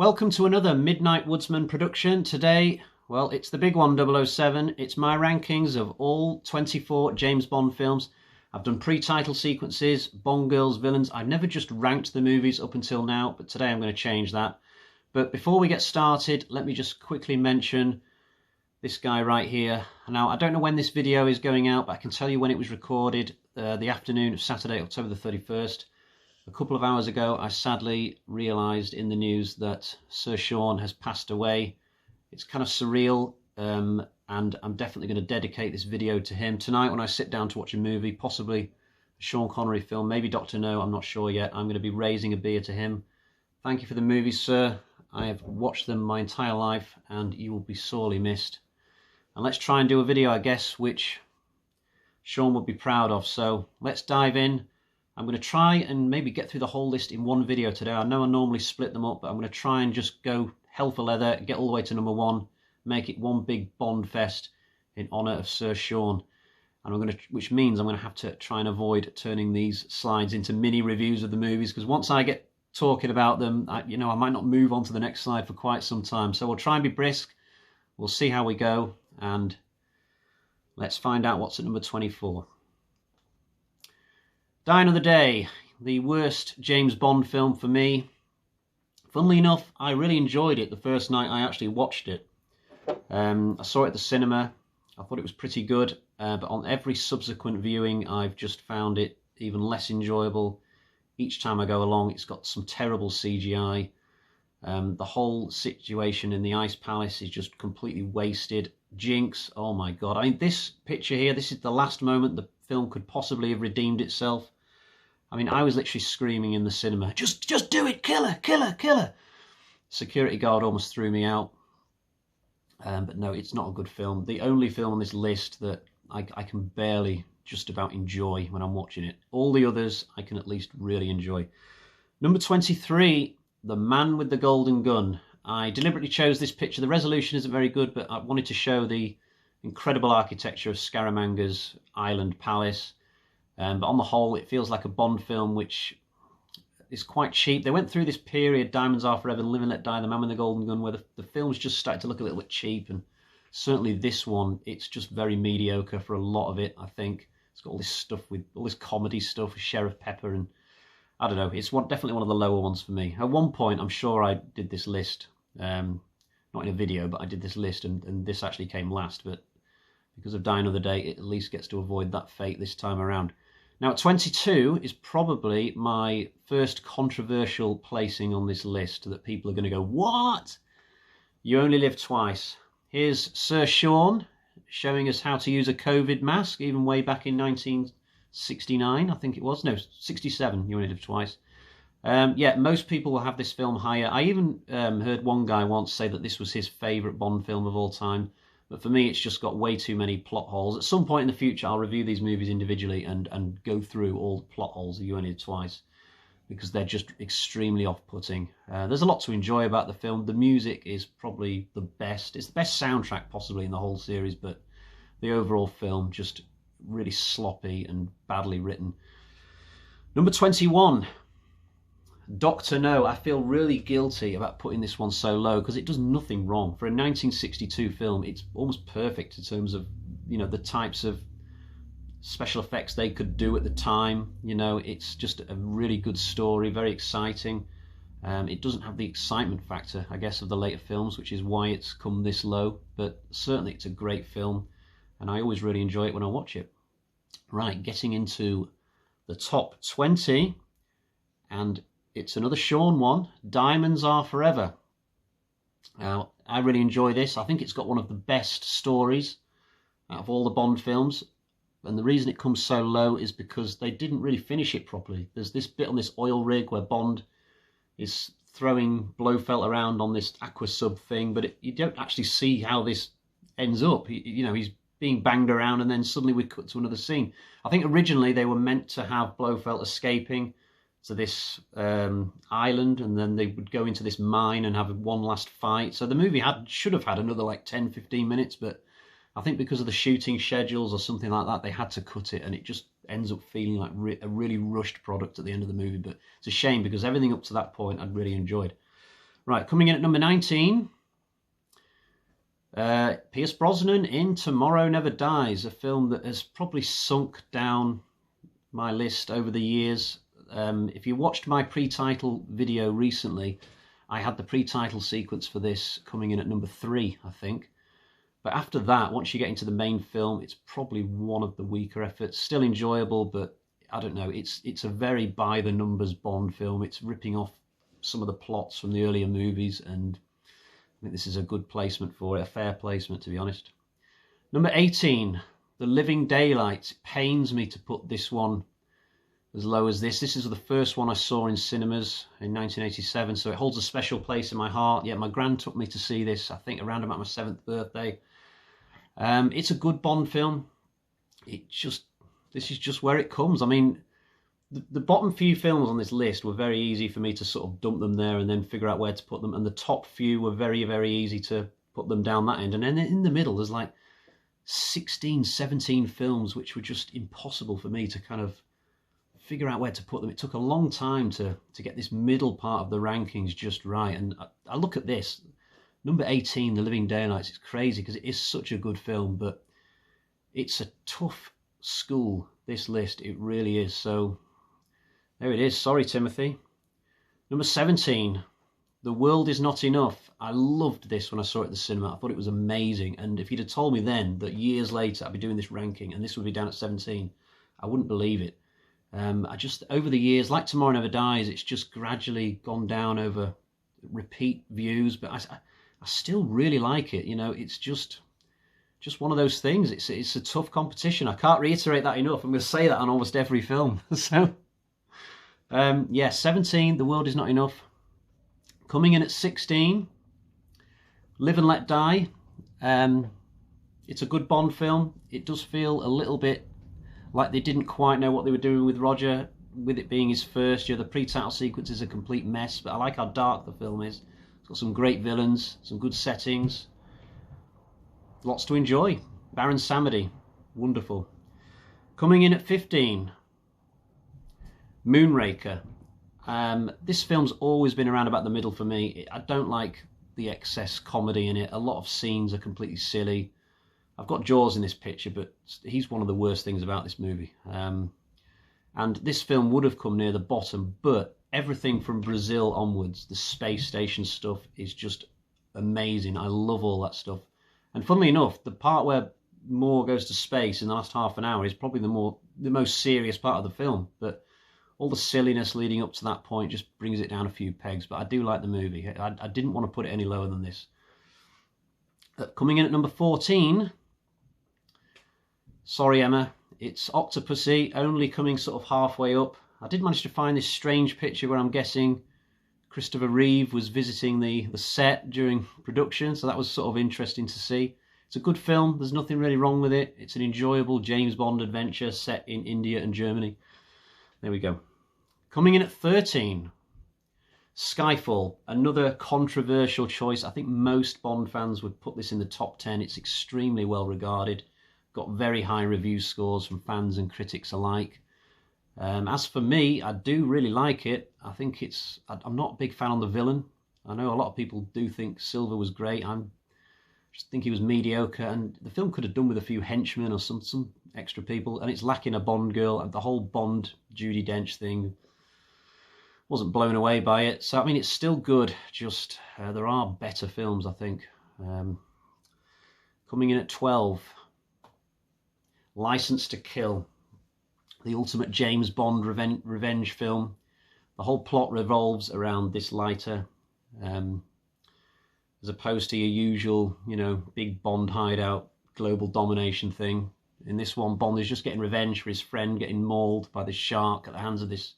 Welcome to another Midnight Woodsman production. Today, well, it's the big one, 007. It's my rankings of all 24 James Bond films. I've done pre-title sequences, Bond girls, villains. I've never just ranked the movies up until now, but today I'm going to change that. But before we get started, let me just quickly mention this guy right here. Now, I don't know when this video is going out, but I can tell you when it was recorded, the afternoon of Saturday, October the 31st. A couple of hours ago, I sadly realised in the news that Sir Sean has passed away. It's kind of surreal, and I'm definitely going to dedicate this video to him. Tonight, when I sit down to watch a movie, possibly a Sean Connery film, maybe Dr. No, I'm not sure yet, I'm going to be raising a beer to him. Thank you for the movies, sir. I have watched them my entire life, and you will be sorely missed. And let's try and do a video, I guess, which Sean would be proud of. So let's dive in. I'm going to try and maybe get through the whole list in one video today. I know I normally split them up, but I'm going to try and just go hell for leather, get all the way to number one, make it one big Bond fest in honour of Sir Sean. And which means I'm going to have to try and avoid turning these slides into mini reviews of the movies, because once I get talking about them, I might not move on to the next slide for quite some time. So we'll try and be brisk. We'll see how we go, and let's find out what's at number 24. Die Another Day, the worst James Bond film for me. Funnily enough, I really enjoyed it the first night I actually watched it. I saw it at the cinema. I thought it was pretty good, but on every subsequent viewing, I've just found it even less enjoyable. Each time I go along, it's got some terrible CGI. The whole situation in the Ice Palace is just completely wasted. Jinx, oh my God. I mean, this picture here, this is the last moment the film could possibly have redeemed itself. I mean, I was literally screaming in the cinema, just do it, kill her, kill her, kill her. Security guard almost threw me out. But no, it's not a good film. The only film on this list that I can barely just about enjoy when I'm watching it. All the others I can at least really enjoy. Number 23, The Man with the Golden Gun. I deliberately chose this picture. The resolution isn't very good, but I wanted to show the incredible architecture of Scaramanga's Island Palace. But on the whole, it feels like a Bond film, which is quite cheap. They went through this period, Diamonds Are Forever, Live and Let Die, The Man with the Golden Gun, where the films just started to look a little bit cheap. And certainly this one, it's just very mediocre for a lot of it, I think. It's got all this stuff, with all this comedy stuff with Sheriff Pepper, and I don't know, it's definitely one of the lower ones for me. At one point, I'm sure I did this list, not in a video, but I did this list, and this actually came last, but because of Die Another Day, it at least gets to avoid that fate this time around. Now, at 22 is probably my first controversial placing on this list that people are going to go, what? You Only Live Twice. Here's Sir Sean showing us how to use a COVID mask, even way back in 1969, I think it was. No, 67, You Only Live Twice. Yeah, most people will have this film higher. I even heard one guy once say that this was his favourite Bond film of all time. But for me, it's just got way too many plot holes. At some point in the future, I'll review these movies individually and go through all the plot holes of You Only Live Twice, because they're just extremely off-putting. There's a lot to enjoy about the film. The music is probably the best. It's the best soundtrack possibly in the whole series, but the overall film just really sloppy and badly written. Number 21. Dr. No. I feel really guilty about putting this one so low because it does nothing wrong. For a 1962 film, it's almost perfect in terms of, the types of special effects they could do at the time. It's just a really good story, very exciting. It doesn't have the excitement factor, I guess, of the later films, which is why it's come this low. But certainly it's a great film, and I always really enjoy it when I watch it. Right, getting into the top 20, and it's another Sean one, Diamonds Are Forever. Now, I really enjoy this. I think it's got one of the best stories out of all the Bond films. And the reason it comes so low is because they didn't really finish it properly. There's this bit on this oil rig where Bond is throwing Blofeld around on this aqua sub thing, but you don't actually see how this ends up. He's being banged around, and then suddenly we cut to another scene. I think originally they were meant to have Blofeld escaping to this island, and then they would go into this mine and have one last fight. So the movie should have had another like 10-15 minutes, but I think because of the shooting schedules or something like that, they had to cut it, and it just ends up feeling like a really rushed product at the end of the movie. But it's a shame, because everything up to that point I'd really enjoyed. Right, coming in at number 19, Pierce Brosnan in Tomorrow Never Dies, a film that has probably sunk down my list over the years. If you watched my pre-title video recently, I had the pre-title sequence for this coming in at number 3, I think. But after that, once you get into the main film, it's probably one of the weaker efforts. Still enjoyable, but I don't know. It's a very by-the-numbers Bond film. It's ripping off some of the plots from the earlier movies, and I think this is a good placement for it, a fair placement, to be honest. Number 18, The Living Daylights. It pains me to put this one as low as this. This is the first one I saw in cinemas in 1987, so it holds a special place in my heart. Yeah, my gran took me to see this, I think, around about my 7th birthday. It's a good Bond film. This is just where it comes. I mean, the bottom few films on this list were very easy for me to sort of dump them there and then figure out where to put them, and the top few were very, very easy to put them down that end. And then in the middle, there's like 16, 17 films which were just impossible for me to kind of figure out where to put them. It took a long time to get this middle part of the rankings just right. And I look at this, number 18, The Living Daylights. It's crazy because it is such a good film, but it's a tough school, this list. It really is. So there it is. Sorry, Timothy. Number 17, The World Is Not Enough. I loved this when I saw it at the cinema. I thought it was amazing. And if you'd have told me then that years later I'd be doing this ranking and this would be down at 17, I wouldn't believe it. I just, over the years, like Tomorrow Never Dies, it's just gradually gone down over repeat views, but I still really like it. You know, it's just one of those things. It's a tough competition. I can't reiterate that enough. I'm going to say that on almost every film. So, yeah, 17, The World Is Not Enough. Coming in at 16, Live and Let Die. It's a good Bond film. It does feel a little bit like they didn't quite know what they were doing with Roger, with it being his first year. The pre-title sequence is a complete mess, but I like how dark the film is. It's got some great villains, some good settings, lots to enjoy. Baron Samedi, wonderful. Coming in at 15, Moonraker. This film's always been around about the middle for me. I don't like the excess comedy in it. A lot of scenes are completely silly. I've got Jaws in this picture, but he's one of the worst things about this movie. And this film would have come near the bottom, but everything from Brazil onwards, the space station stuff, is just amazing. I love all that stuff. And funnily enough, the part where Moore goes to space in the last half an hour is probably the most serious part of the film. But all the silliness leading up to that point just brings it down a few pegs. But I do like the movie. I didn't want to put it any lower than this. Coming in at number 14... Sorry, Emma, it's Octopussy, only coming sort of halfway up. I did manage to find this strange picture where I'm guessing Christopher Reeve was visiting the set during production, so that was sort of interesting to see. It's a good film, there's nothing really wrong with it. It's an enjoyable James Bond adventure set in India and Germany. There we go. Coming in at 13, Skyfall, another controversial choice. I think most Bond fans would put this in the top 10. It's extremely well regarded. Got very high review scores from fans and critics alike. As for me, I do really like it. I think I'm not a big fan on the villain. I know a lot of people do think Silver was great. I just think he was mediocre, and the film could have done with a few henchmen or some extra people, and it's lacking a Bond girl, and the whole Bond Judi Dench thing, wasn't blown away by it. So, I mean, it's still good, just there are better films, I think. Coming in at 12, License to Kill, the ultimate James Bond revenge film. The whole plot revolves around this lighter, as opposed to your usual, you know, big Bond hideout, global domination thing. In this one, Bond is just getting revenge for his friend getting mauled by this shark at the hands of this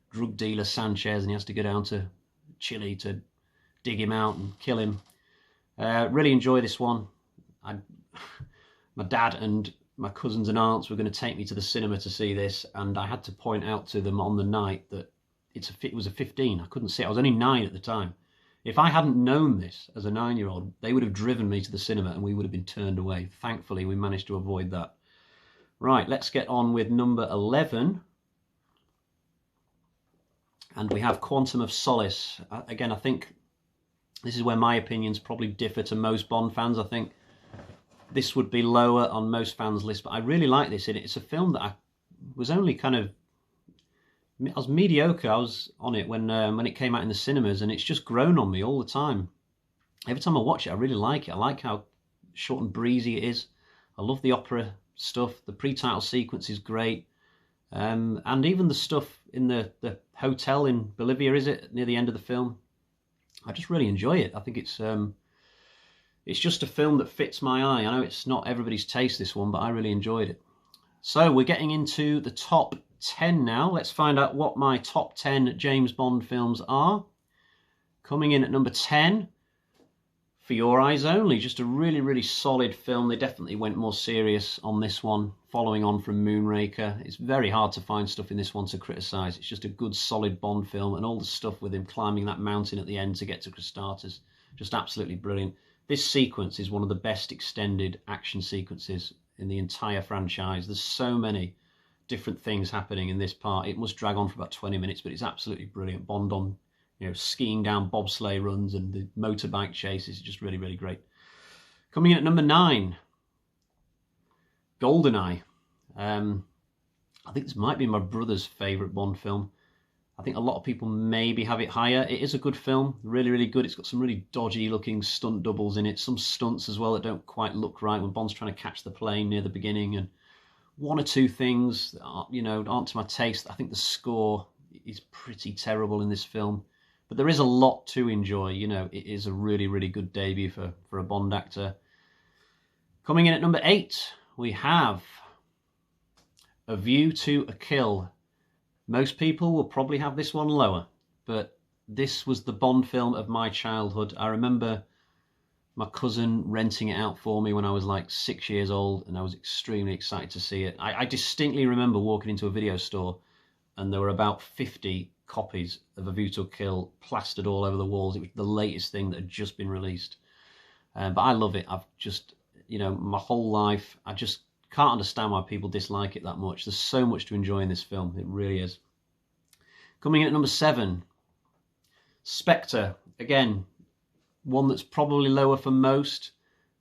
drug dealer Sanchez, and he has to go down to Chile to dig him out and kill him. Really enjoy this one. My dad and my cousins and aunts were going to take me to the cinema to see this, and I had to point out to them on the night that it was a 15. I couldn't see it. I was only 9 at the time. If I hadn't known this as a 9-year-old, they would have driven me to the cinema and we would have been turned away. Thankfully, we managed to avoid that. Right, let's get on with number 11. And we have Quantum of Solace. Again, I think This is where my opinions probably differ to most Bond fans. I think this would be lower on most fans' lists, but I really like this. It's a film that I was only kind of... I was mediocre. I was on it when it came out in the cinemas, and it's just grown on me all the time. Every time I watch it, I really like it. I like how short and breezy it is. I love the opera stuff. The pre-title sequence is great. And even the stuff in the hotel in Bolivia, is it, near the end of the film? I just really enjoy it. I think it's just a film that fits my eye. I know it's not everybody's taste, this one, but I really enjoyed it. So we're getting into the top 10 now. Let's find out what my top 10 James Bond films are. Coming in at number 10, For Your Eyes Only. Just a really, really solid film. They definitely went more serious on this one, following on from Moonraker. It's very hard to find stuff in this one to criticise. It's just a good, solid Bond film, and all the stuff with him climbing that mountain at the end to get to Kristatos, just absolutely brilliant. This sequence is one of the best extended action sequences in the entire franchise. There's so many different things happening in this part. It must drag on for about 20 minutes, but it's absolutely brilliant. Bond on, skiing down bobsleigh runs and the motorbike chases is just really, really great. Coming in at number 9, Goldeneye. I think this might be my brother's favourite Bond film. I think a lot of people maybe have it higher. It is a good film, really, really good. It's got some really dodgy looking stunt doubles in it, some stunts as well that don't quite look right when Bond's trying to catch the plane near the beginning, and one or two things that aren't to my taste. I think the score is pretty terrible in this film, but there is a lot to enjoy. It is a really, really good debut for a Bond actor. Coming in at number 8, we have A View to a Kill. Most people will probably have this one lower, but this was the Bond film of my childhood. I remember my cousin renting it out for me when I was like 6 years old, and I was extremely excited to see it. I distinctly remember walking into a video store, and there were about 50 copies of A View to a Kill plastered all over the walls. It was the latest thing that had just been released. But I love it. I've just, my whole life, I just can't understand why people dislike it that much. There's so much to enjoy in this film. It really is. Coming in at number 7, Spectre. Again, one that's probably lower for most,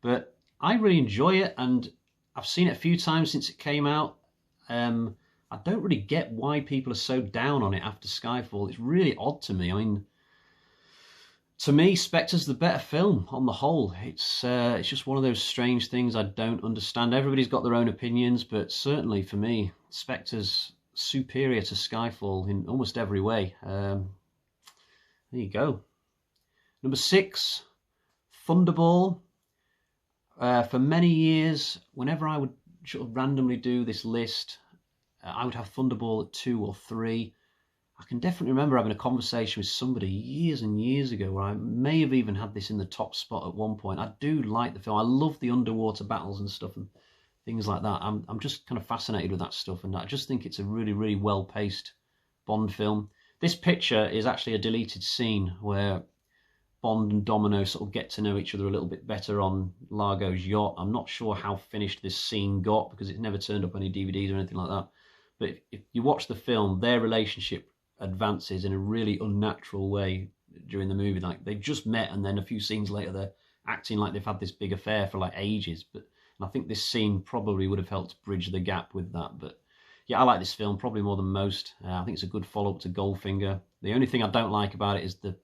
but I really enjoy it, and I've seen it a few times since it came out. I don't really get why people are so down on it after Skyfall. It's really odd to me. I mean, to me, Spectre's the better film on the whole. It's just one of those strange things I don't understand. Everybody's got their own opinions, but certainly for me, Spectre's superior to Skyfall in almost every way. There you go. Number 6, Thunderball. For many years, whenever I would sort of randomly do this list, I would have Thunderball at 2 or 3. I can definitely remember having a conversation with somebody years and years ago where I may have even had this in the top spot at one point. I do like the film. I love the underwater battles and stuff and things like that. I'm just kind of fascinated with that stuff, and I just think it's a really, really well-paced Bond film. This picture is actually a deleted scene where Bond and Domino sort of get to know each other a little bit better on Largo's yacht. I'm not sure how finished this scene got because it never turned up on any DVDs or anything like that. But if you watch the film, their relationship advances in a really unnatural way during the movie. Like, they've just met, and then a few scenes later they're acting like they've had this big affair for like ages. And I think this scene probably would have helped bridge the gap with that. But yeah, I like this film probably more than most. I think it's a good follow-up to Goldfinger. The only thing I don't like about it is the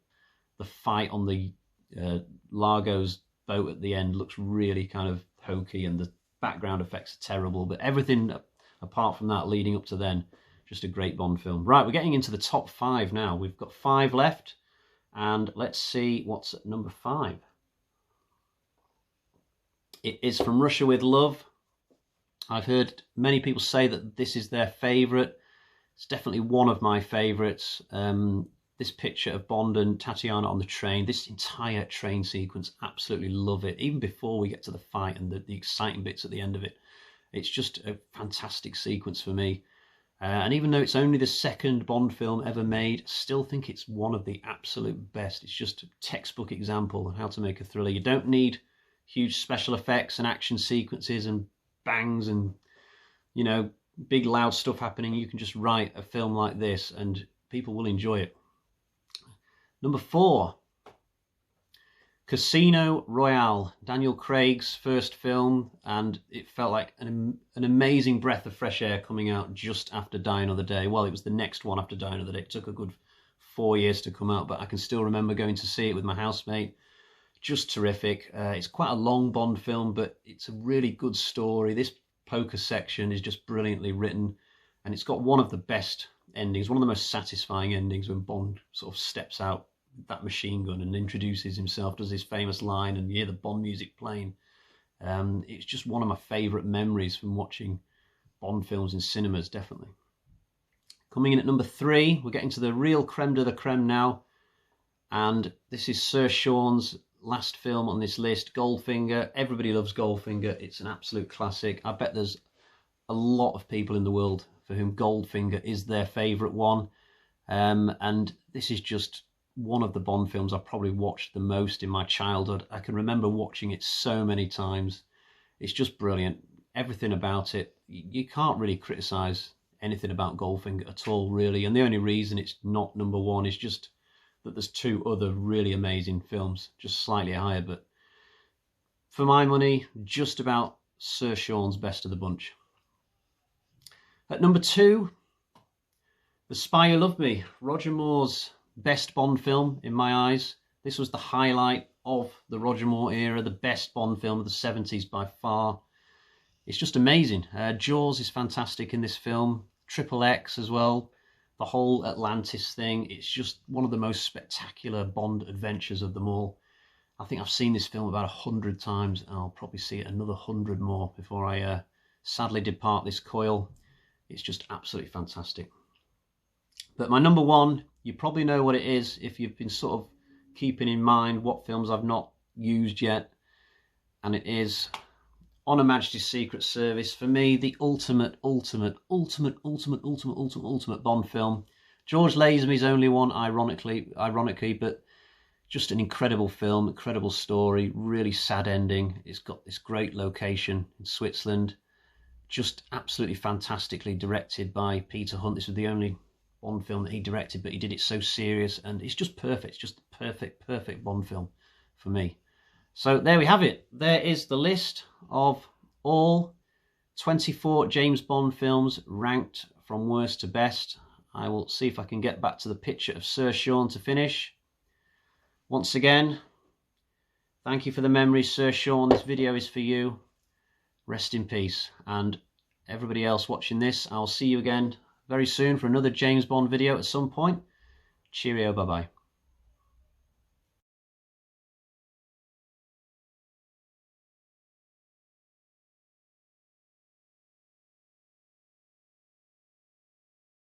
fight on the Largo's boat at the end looks really kind of hokey, and the background effects are terrible. But everything apart from that leading up to then, just a great Bond film. Right, we're getting into the top 5 now. We've got 5 left, and let's see what's at number 5. It is From Russia with Love. I've heard many people say that this is their favourite. It's definitely one of my favourites. This picture of Bond and Tatiana on the train, this entire train sequence, absolutely love it. Even before we get to the fight and the exciting bits at the end of it, it's just a fantastic sequence for me. And even though it's only the second Bond film ever made, I still think it's one of the absolute best. It's just a textbook example of how to make a thriller. You don't need huge special effects and action sequences and bangs and, big loud stuff happening. You can just write a film like this and people will enjoy it. Number 4, Casino Royale, Daniel Craig's first film, and it felt like an amazing breath of fresh air coming out just after Die Another Day. Well, it was the next one after Die Another Day. It took a good 4 years to come out, but I can still remember going to see it with my housemate. Just terrific. It's quite a long Bond film, but it's a really good story. This poker section is just brilliantly written, and it's got one of the best endings, one of the most satisfying endings, when Bond sort of steps out that machine gun and introduces himself, does his famous line, and you hear the Bond music playing. It's just one of my favourite memories from watching Bond films in cinemas, definitely. Coming in at number 3, we're getting to the real creme de la creme now, and this is Sir Sean's last film on this list, Goldfinger. Everybody loves Goldfinger. It's an absolute classic. I bet there's a lot of people in the world for whom Goldfinger is their favourite one, and this is just one of the Bond films I probably watched the most in my childhood. I can remember watching it so many times. It's just brilliant. Everything about it. You can't really criticise anything about Goldfinger at all, really. And the only reason it's not number 1 is just that there's 2 other really amazing films, just slightly higher. But for my money, just about Sir Sean's best of the bunch. At number 2, The Spy Who Loved Me, Roger Moore's best Bond film in my eyes. This was the highlight of the Roger Moore era, the best Bond film of the 70s by far. It's just amazing. Jaws is fantastic in this film, Triple X as well, the whole Atlantis thing. It's just one of the most spectacular Bond adventures of them all. I think I've seen this film about 100 times, and I'll probably see it another 100 more before I sadly depart this coil. It's just absolutely fantastic. But my number 1, you probably know what it is if you've been sort of keeping in mind what films I've not used yet. And it is On Her Majesty's Secret Service. For me, the ultimate Bond film. George Lazenby's only one, ironically, but just an incredible film, incredible story, really sad ending. It's got this great location in Switzerland. Just absolutely fantastically directed by Peter Hunt. This was the only Bond film that he directed, but he did it so serious, and it's just perfect. It's just the perfect Bond film for me. So there we have it. There is the list of all 24 James Bond films ranked from worst to best. I will see if I can get back to the picture of Sir Sean to finish. Once again, thank you for the memories, Sir Sean. This video is for you. Rest in peace. And everybody else watching this, I'll see you again very soon for another James Bond video at some point. Cheerio, bye-bye.